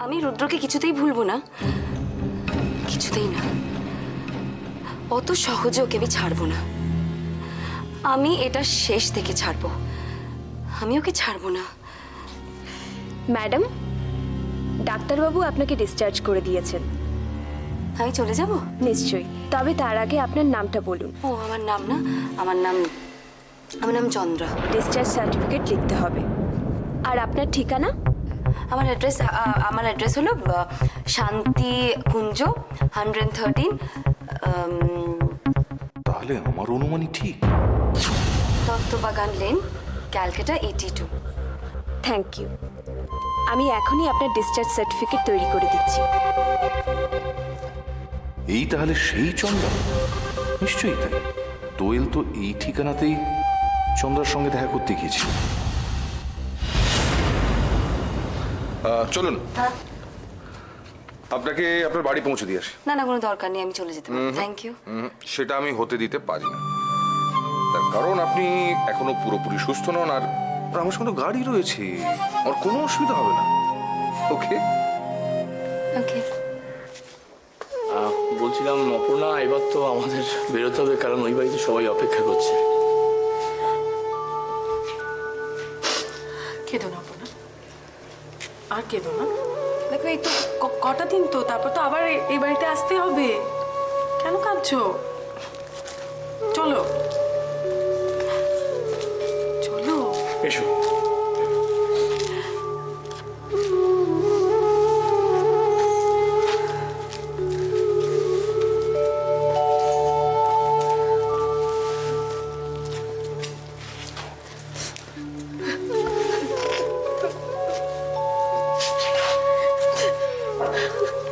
আমি রুদ্রকে কিছুতেই ভুলবো না, কিছুতেই না। অত সহজে ওকে আমি ছাড়বো না। আমি এটা শেষ থেকে ছাড়বো, আমি ওকে ছাড়বো না। ম্যাডাম, ডাক্তারবাবু আপনাকে ডিসচার্জ করে দিয়েছেন। আমি চলে যাব? নিশ্চয়ই, তবে তার আগে আপনার নামটা বলুন। ও আমার নাম না, আমার নাম চন্দ্রা। ডিসচার্জ সার্টিফিকেট লিখতে হবে। আর আপনার ঠিকানা? আমার অ্যাড্রেস হলো শান্তি কুঞ্জ 113, তাহলে আমার অনুমানই ঠিক। Duttabagan lane, Calcutta 82। Thank you. আমি এখনই আপনার ডিসচার্জ সার্টিফিকেট তৈরি করে দিচ্ছি। এই তাহলে সেই চন্দ্রা? নিশ্চয়ই তাই। দোয়েল তো এই ঠিকানাতেই চন্দ্রার সঙ্গে দেখা করতে গিয়েছিল। চলুন, আপনাকে আপনার বাড়ি পৌঁছে দিয়ে আসি। না না, কোনো দরকার নেই, আমি চলে যেতে পারি। Thank you. সেটা আমি হতে দিতে পারি না, তার কারণ আপনি এখনো পুরোপুরি সুস্থ নন, আর আমার সঙ্গে গাড়ি রয়েছে, আমার কোনো অসুবিধা হবে না। ওকে ওকে। বলছিলাম অপর্ণা, এবার তো আমাদের বেরোতে হবে, কারণ ওই বাড়িতে সবাই অপেক্ষা করছে। কেঁদো না অপর্ণা, আর কেঁদো না। দেখো এই তো কটা দিন, তো তারপর তো আবার এই বাড়িতে আসতে হবে। কেন কাঁদছো? চলো চলো। এসো।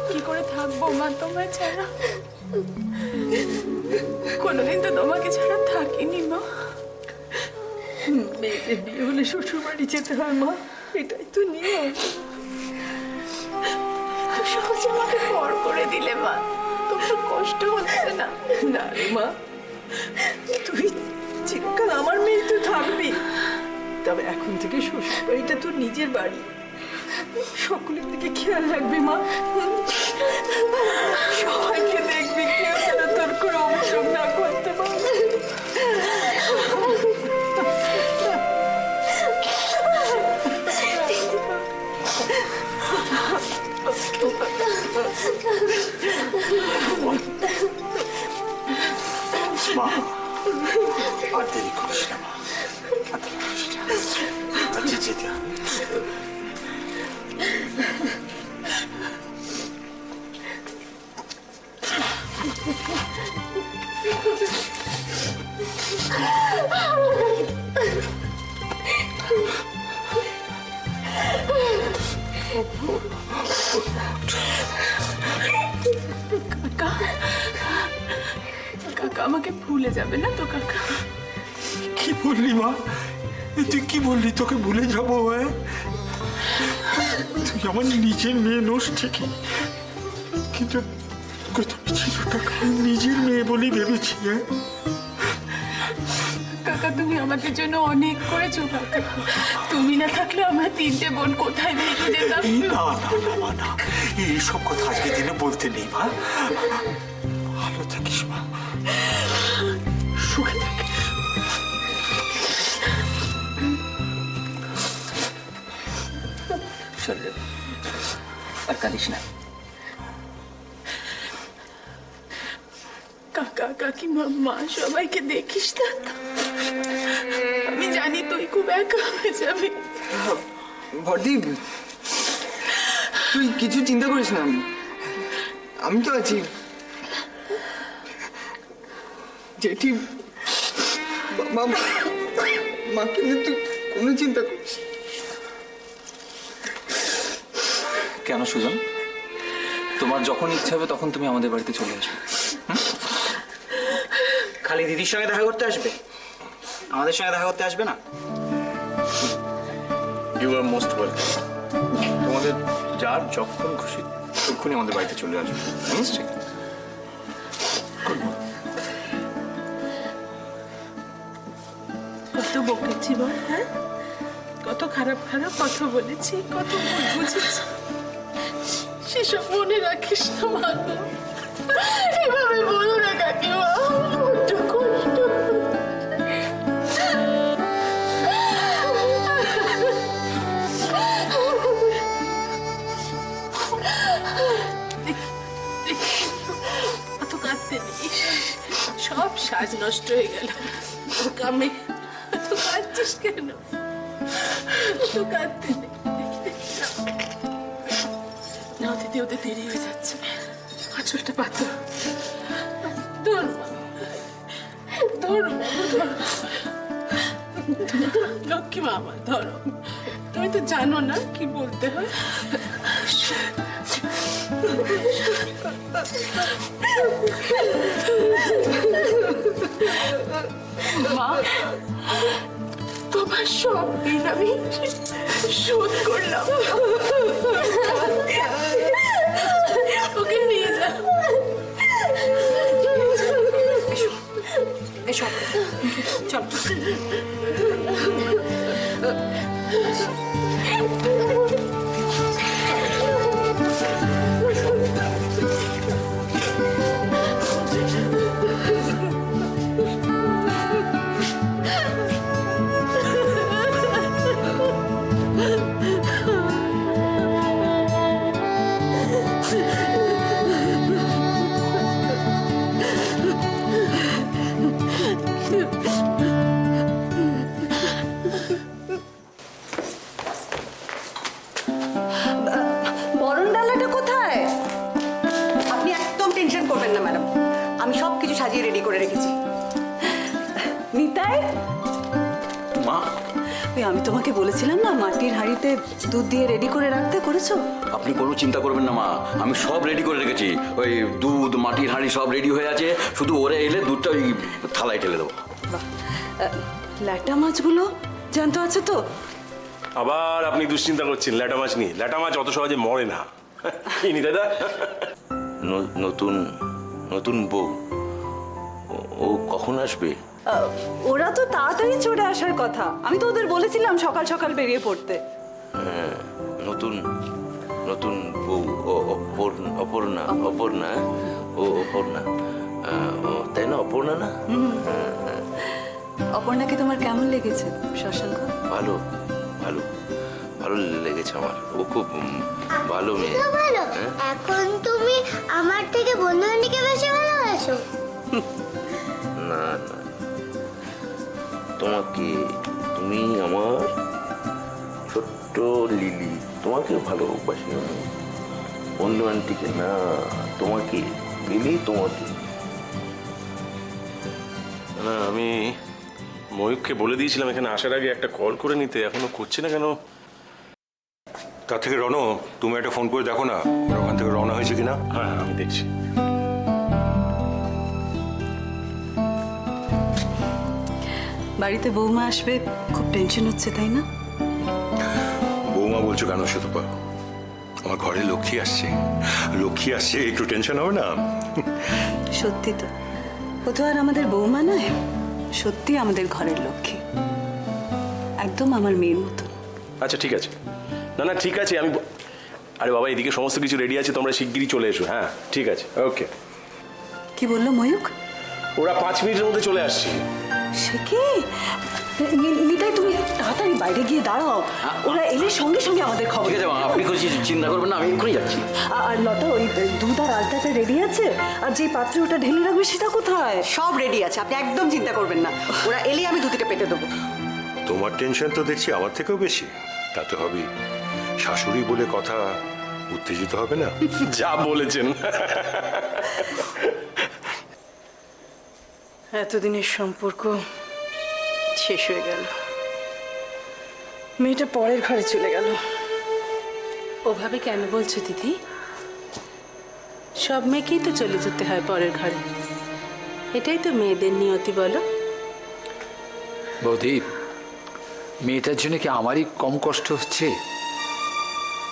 কি করে থাকবো মা তোমায় ছাড়া? কোনোদিন তো তোমাকে ছাড়া থাকিনি মা। মেয়েদের বিয়ে হলে শ্বশুর বাড়ি যেতে হয় মা, এটাই তো নিয়ম। সহজে আমাকে পর করে দিলে মা, তোমার কষ্ট হচ্ছে না? না রে মা, তুই চিরকাল আমার মেয়ে, তুই থাকবি। তবে এখন থেকে শ্বশুর বাড়িটা তোর নিজের বাড়ি, সকলের দিকে খেয়াল রাখবি মা। সবাইকে দেখবি, কেউ যেন তোর কোনো অভিযোগ না করতে পারে। মা, আর দেরি করিস না মা, যেতে হবে। কাকা আমাকে ভুলে যাবে না তো? কাকা কি বললি মা? তুই কি বললি? তোকে ভুলে যাবো? তুই আমার নিজের মেয়ে নোস ঠিকই, কিন্তু নিজের মেয়ে বলেই ভেবেছি। কাকা তুমি আমাদের জন্য অনেক করেছো কাকা। তুমি না থাকলে আমরা তিনটে বোন কোথায় ভেঙে যেতাম। না না না মা, না, এইসব কথা আজকে দিনে বলতে নেই মা। ভালো থাকিস মা, সুখে থাকিস। আর কাঁদিস না। কাকা কাকিমা মা সবাইকে দেখিস না? আমি জানি তুই খুব একা হয়ে যাবি। ভরদীপ, তুই কিছু চিন্তা করিস না, আমি তো আছি। জেঠি মাকে নিয়ে তুই কোনো চিন্তা করিস। কেন সুজন? তোমার যখন ইচ্ছা হবে তখন তুমি আমাদের বাড়িতে চলে আসবে। খালি দিদির সঙ্গে দেখা করতে আসবে, আমাদের সঙ্গে দেখা করতে আসবে না? You are most welcome. তোমাদের যার যখন খুশি তখনই আমাদের বাড়িতে চলে আসবে। নিশ্চয়ই। কত বকেছি বল, হ্যাঁ? কত খারাপ খারাপ কথা বলেছি, কত ভুল বুঝেছি। সেসব মনে রাখিস না মা গো। এভাবে বলো না কাকিমা, বড্ড কষ্ট। অত কাঁদতে নেই, সব সাজ নষ্ট হয়ে গেল। কামে এত কাঁদছিস কেন? অত কাঁদতে নেই। নাও দিদি, ওদের দেরি হয়ে যাচ্ছে। আঁচলটা পাতো। ধর মা, ধরো ধরো। লক্ষ্মী মামা ধরো। তুমি তো জানো না কি বলতে হয়। মা, তোমার সব ঋণ আমি শোধ করলাম। ওকে নিয়ে যাও। এসব চল। বরণ ডালাটা কোথায়? আপনি একদম টেনশন করবেন না ম্যাডাম, আমি সব কিছু সাজিয়ে রেডি করে রেখেছি। নিতাই, মা, ওই আমি তোমাকে বলেছিলাম না মাটির হাঁড়িতে দুধ দিয়ে রেডি করে রাখতে, করেছো? আপনি কোনো চিন্তা করবেন না মা, আমি সব রেডি করে রেখেছি। ওই দুধ, মাটির হাঁড়ি সব রেডি হয়ে আছে, শুধু ওরা এলে দুধটা ওই থালায় ঢেলে দেবো। বাহ, ল্যাটা মাছগুলো জ্যান্ত আছে তো? আবার আপনি দুশ্চিন্তা করছেন ল্যাটা মাছ নিয়ে? ল্যাটা মাছ অত সহজে মরে না। ইনি দাদা নতুন নতুন বউ ও কখন আসবে? ওরা তো তাড়াতাড়ি চলে আসার কথা, আমি তো ওদের বলেছিলাম সকাল সকাল বেরিয়ে পড়তে। নতুন নতুন বউ অপর্ণা অপর্ণা ও অপর্ণা, তাই না? অপর্ণা না? অপর্ণাকে তোমার কেমন লেগেছে শশাঙ্ক? ভালো ভালো ভালো লেগেছে আমার, ও খুব ভালো মেয়ে। ভালো। এখন তুমি আমার থেকে বন্ধুকে বেশি ভালোবাসো? না না, তোমাকে, তুমি আমার ছোট্ট লিলি, তোমাকে ভালোবাসি আমি, অন্য আন্টিকে না, তোমাকে লিলি, তোমাকে। না, আমি ময়ূককে বলে দিয়েছিলাম এখানে আসার আগে একটা কল করে নিতে, এখনো করছে না কেন? তার থেকে রণ, তুমি একটা ফোন করে দেখো না ওরা ওখান থেকে রওনা হয়েছে কিনা। হ্যাঁ আমি দেখছি। বাড়িতে বৌমা আসবে, খুব টেনশন হচ্ছে তাই না? বৌমা বলছো কেন সুতপা? আমার ঘরে লক্ষ্মী আসছে, লক্ষ্মী আসছে, একটু টেনশন হবে না? সত্যি তো, ও তো আর আমাদের বৌমা নয়, সত্যি আমাদের ঘরের লক্ষ্মী, একদম আমার মেয়ের মতো। আচ্ছা ঠিক আছে, না না ঠিক আছে, আমি আরে বাবা এদিকে সমস্ত কিছু রেডি আছে, তোমরা শিগগিরই চলে এসো। হ্যাঁ ঠিক আছে, ওকে। কি বললো ময়ূক? ওরা 5 মিনিটের মধ্যে চলে আসছে। সে কি? নিতাই তুমি তাড়াতাড়ি বাইরে গিয়ে দাঁড়াও, ওরা এলে সঙ্গে সঙ্গে আমাদের খবর। ঠিক আছে মা, আপনি কিছু চিন্তা করবেন না, আমি এক্ষুনি যাচ্ছি। আর লতা, ওই দুধ আর আলতাটা রেডি আছে, আর যে পাত্রে ওটা ঢেলে রাখবে সেটা কোথায়? সব রেডি আছে, আপনি একদম চিন্তা করবেন না, ওরা এলে আমি দুধটা পেতে দেবো। তোমার টেনশন তো দেখছি আমার থেকেও বেশি। তাতে হবে, শাশুড়ি বলে কথা, উত্তেজিত হবে না? যা বলেছেন। এতদিনের সম্পর্ক শেষ হয়ে গেল, মেয়েটা পরের ঘরে চলে গেল। ওভাবে কেন বলছো দিদি? সব মেয়েকেই তো চলে যেতে হয় পরের ঘরে, এটাই তো মেয়েদের নিয়তি, বলো? বৌদি, মেয়েটার জন্য কি আমারই কম কষ্ট হচ্ছে?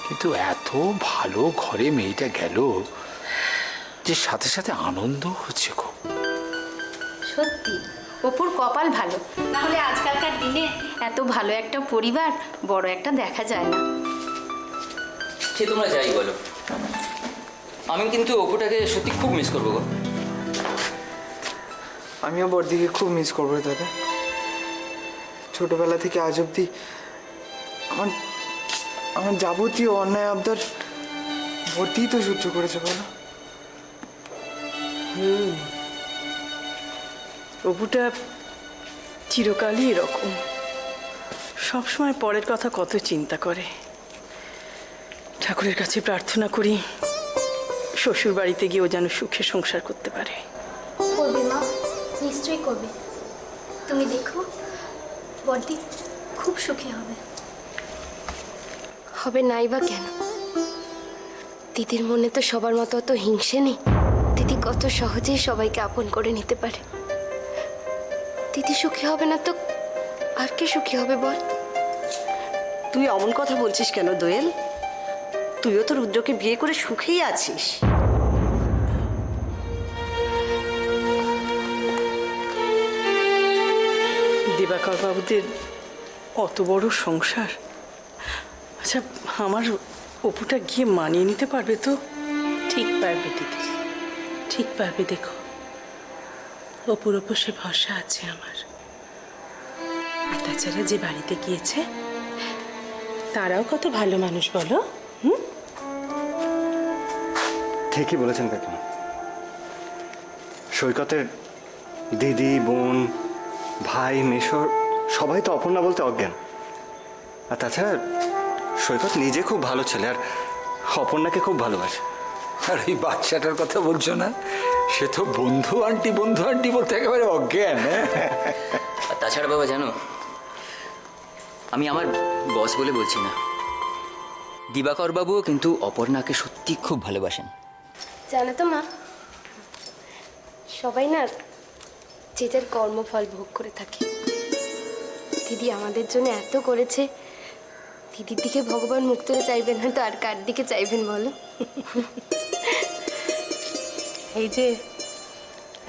কিন্তু এত ভালো ঘরে মেয়েটা গেল যে সাথে সাথে আনন্দ হচ্ছে খুব। সত্যি অপুর কপাল ভালো, না হলে আজকালকার দিনে এত ভালো একটা পরিবার বড় একটা দেখা যায় না। সে তোমরা যাই বলো, আমি কিন্তু অপুটাকে সত্যি খুব মিস করবো গো। আমিও বড়দিকে খুব মিস করবো রে দাদা। ছোটবেলা থেকে আজ অব্দি আমার আমার যাবতীয় অন্যায় আবদার বড়দিই তো সহ্য করেছে বলো। প্রভুটা চিরকালই এরকম, সবসময় পরের কথা কত চিন্তা করে। ঠাকুরের কাছে প্রার্থনা করি শ্বশুর বাড়িতে গিয়ে ও যেন সুখে সংসার করতে পারে। করবে মা, নিশ্চয়ই করবে। তুমি দেখো বড়দি খুব সুখী হবে। হবে নাই বা কেন? দিদির মনে তো সবার মতো অত হিংসে নেই। দিদি কত সহজেই সবাইকে আপন করে নিতে পারে। দিদি সুখী হবে না তো আর কে সুখী হবে বল? তুই অমন কথা বলছিস কেন দোয়েল? তুইও তো রুদ্রকে বিয়ে করে সুখেই আছিস। দিবাকর বাবুদের অত বড় সংসার, আচ্ছা আমার অপুটা গিয়ে মানিয়ে নিতে পারবে তো? ঠিক পারবে দিদি, ঠিক পারবে। দেখো অপুর ওপর সে ভরসা আছে আমার। আর তাছাড়া যে বাড়িতে গিয়েছে তারাও কত ভালো মানুষ বলো। ঠিকই বলেছেন কাকিমা। সৈকতের দিদি, বোন, ভাই, মেশর সবাই তো অপর্ণা বলতে অজ্ঞান। আর তাছাড়া সৈকত নিজে খুব ভালো ছেলে আর অপর্ণাকে খুব ভালোবাসে। আর এই বাচ্চাটার কথা বলছো না, সে তো বন্ধু আন্টি বলতে একেবারে অজ্ঞান। আর তাছাড়া বাবা জানো, আমি আমার বস বলে বলছি না, দিবাকর বাবুও কিন্তু অপর্ণাকে সত্যি খুব ভালোবাসেন। জানো তো মা, সবাই না যে যার কর্মফল ভোগ করে থাকে। দিদি আমাদের জন্য এত করেছে, দিদির দিকে ভগবান মুখ তুলে চাইবেন না তো আর কার দিকে চাইবেন বলো? এই যে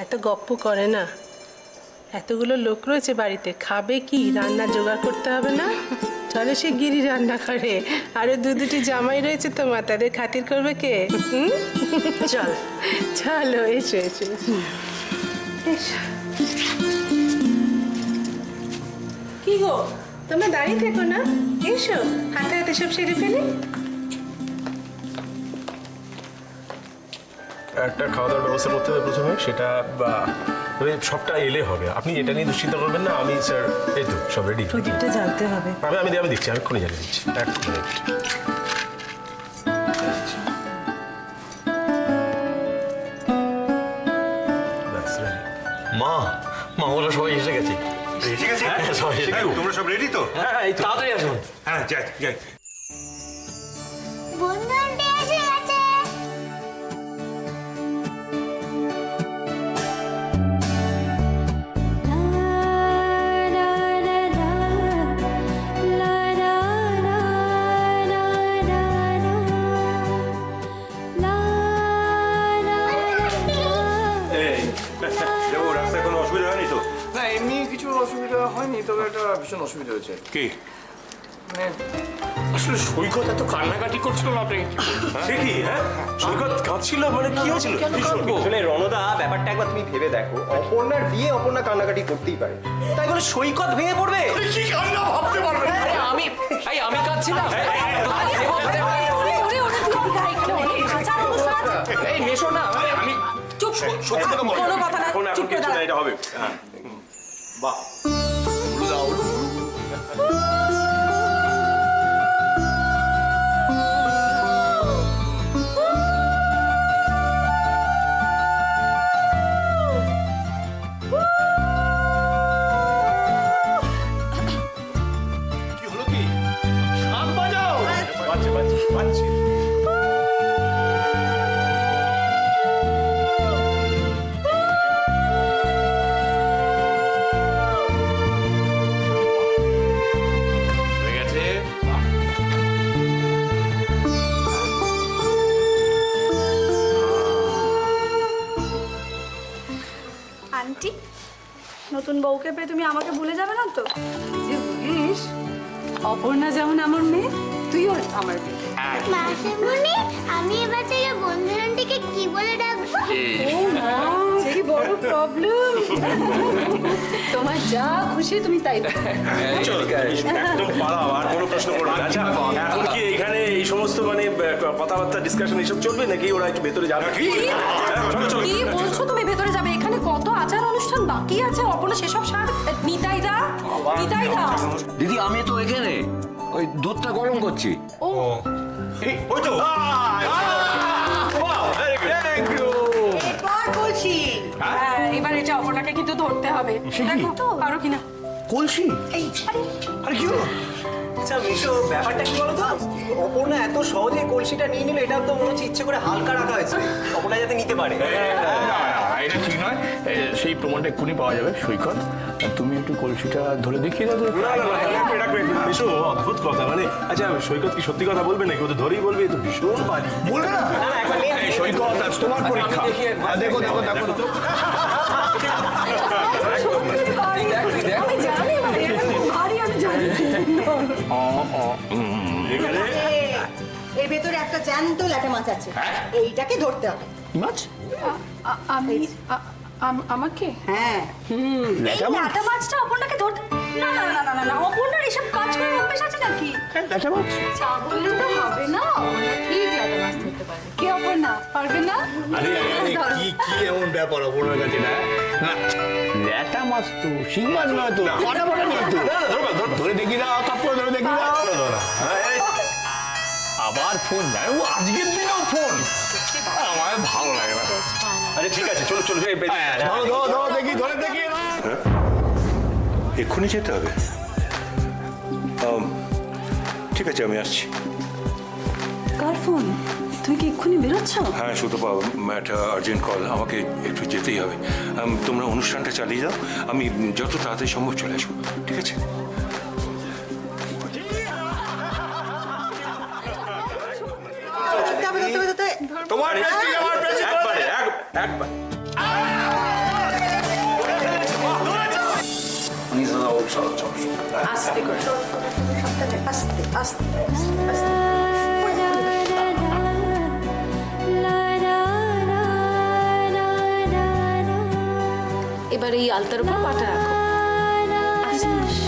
এত গপ্প করে না, এতগুলো লোক রয়েছে বাড়িতে, খাবে কি? রান্না জোগাড় করতে হবে না? চলে সে গিরি রান্না করে। আরো দুটি জামাই রয়েছে তো মা, তাদের খাতির করবে কে? চল চলো, এসো এসো এসো। কি গো, তোমরা দাঁড়িয়ে থেকো না, এসো হাতে হাতে সব সেরে ফেলে। একটা খাওয়া দাওয়ার ব্যবস্থা করতে হবে প্রথমে, সেটা সবটা এলে হবে। আপনি এটা নিয়ে দুশ্চিন্তা করবেন না। আমি স্যার এই তো সব রেডি। প্রদীপটা জ্বালতে হবে। আমি দিচ্ছি, আমি এক্ষুনি জ্বালিয়ে দিচ্ছি। এক মিনিট। ব্যাস, ready। মা ওরা সবাই এসে গেছে। ঠিক আছে, তোমরা সব রেডি তো? হ্যাঁ, এই তো তাড়াতাড়ি আসুন। হ্যাঁ, যাই। বন্ধু আন্টি এসে গেছে। রাস্তায় কোনো অসুবিধা হয়নি তো? না, এমনি কিছু অসুবিধা হয়নি, তবে একটা ভীষণ অসুবিধা হয়েছে। কি? মানে আসলে সৈকত এত কান্নাকাটি করছিল না, আপনি সে কি? হ্যাঁ, সৈকত কাঁদছিল, মানে কি হয়েছিল? আসলে রণদা, ব্যাপারটা একবার তুমি ভেবে দেখো। অপর্ণার বিয়ে, অপর্ণা কান্নাকাটি করতেই পারে, তাই বলে সৈকত ভেঙে পড়বে? কি কান্না ভাবতে পারবেন? আমি কাঁদছি না। এই মেশো না, আমি চুপ, কোনো কথা না, এখন চুপ করে কিছু না, দাঁড়া। এটা হবে। হ্যাঁ, বাহ। কি হলো? কি শাক বাজাও? বাজছে। হয়ে গেছে। আন্টি, নতুন বউকে পেয়ে তুমি আমাকে ভুলে যাবে না তো? যে বলিস, অপর্ণা যেমন আমার মেয়ে, তুইও আমার মেয়ে। মাসিমণি, আমি এবার থেকে বন্ধু আন্টিকে প্রবলেম তোমার যা খুশি তুমি তাই করো। একদম পালাও, আর কোনো প্রশ্ন করবে না। আচ্ছা, এখন কি এখানে এই সমস্ত মানে কথাবার্তা ডিসকাশন এইসব চলবে নাকি ওরা একটু ভেতরে যাবে? চলো চলো। কি বলছো তুমি ভেতরে যাবে? এখানে কত আচার অনুষ্ঠান বাকি আছে, অপনা সেসব সার। নিতাই দা, নিতাই দা। দিদি আমি তো এখানে ওই দুধটা গরম করছি। ও ওই তো এবার এটা অপনাকে কিন্তু ধরতে হবে। দেখো তো আরো কিনা কলসি আরে কি হলো? আচ্ছা মিশো, ব্যাপারটা কি বলো তো? অপর্ণা এত সহজে কলসিটা নিয়ে নিল, এটা তো মনে হচ্ছে ইচ্ছে করে হালকা রাখা হয়েছে অপর্ণা যাতে নিতে পারে। এটা ঠিক নয়, সেই প্রমাণটা এক্ষুনি পাওয়া যাবে। সৈকত, তুমি একটু কলসিটা ধরে দেখিয়ে দাও তো। ভীষণ অদ্ভুত কথা মানে। আচ্ছা সৈকত কি সত্যি কথা বলবে নাকি? ও তো ধরেই বলবে, এ তো ভীষণ বাড়ি বলবে না? এই সৈকত, আজ তোমার পরীক্ষা। দেখো দেখো দেখো তো। আমি জানি মানে ভারী, আমি জানি। এর ভেতরে একটা জ্যান্ত ল্যাটা মাছ আছে, এইটাকে ধরতে হবে। মাছ? আমি আমাকে হ্যাঁ, এই লাটা মাছটা অপর্ণাকে ধরতে। না না না না না, অপর্ণার এসব কাজ করার অভ্যেস আছে নাকি? একটা মাছ? চা বললে তো হবে না, অপর্ণা ঠিক লাটা মাছ ধরতে পারে। কে অপর্ণা পারবে না? আরে কি কি এমন ব্যাপার অপর্ণার কাছে? না না, ল্যাটা মাছ তো, শিং মাছ নয় তো, কটা বড় নয় তো। ধরে দেখি দাও, কাপড় ধরে দেখি দাও। আবার ফোন যায়, ও আজকের দিনেও ফোন। আমার ভালো লাগে না। আরে ঠিক আছে, চলো চলো। ধরো দেখি, ধরে দেখি। এক্ষুনি যেতে হবে? ঠিক আছে, আমি আসছি। কার ফোন? তুমি কি এক্ষুনি বেরোচ্ছ? হ্যাঁ সুতপা, একটা আর্জেন্ট কল, আমাকে একটু যেতেই হবে। তোমরা অনুষ্ঠানটা চালিয়ে যাও, আমি যত তাড়াতাড়ি সম্ভব চলে আসবো, ঠিক আছে? তোমার প্রেস্টিজ, আমার প্রেস্টিজ। একবারে একবার। আস্তে করে আস্তে আস্তে এবার এই আলতার উপর পাটা রাখো। আস্তে।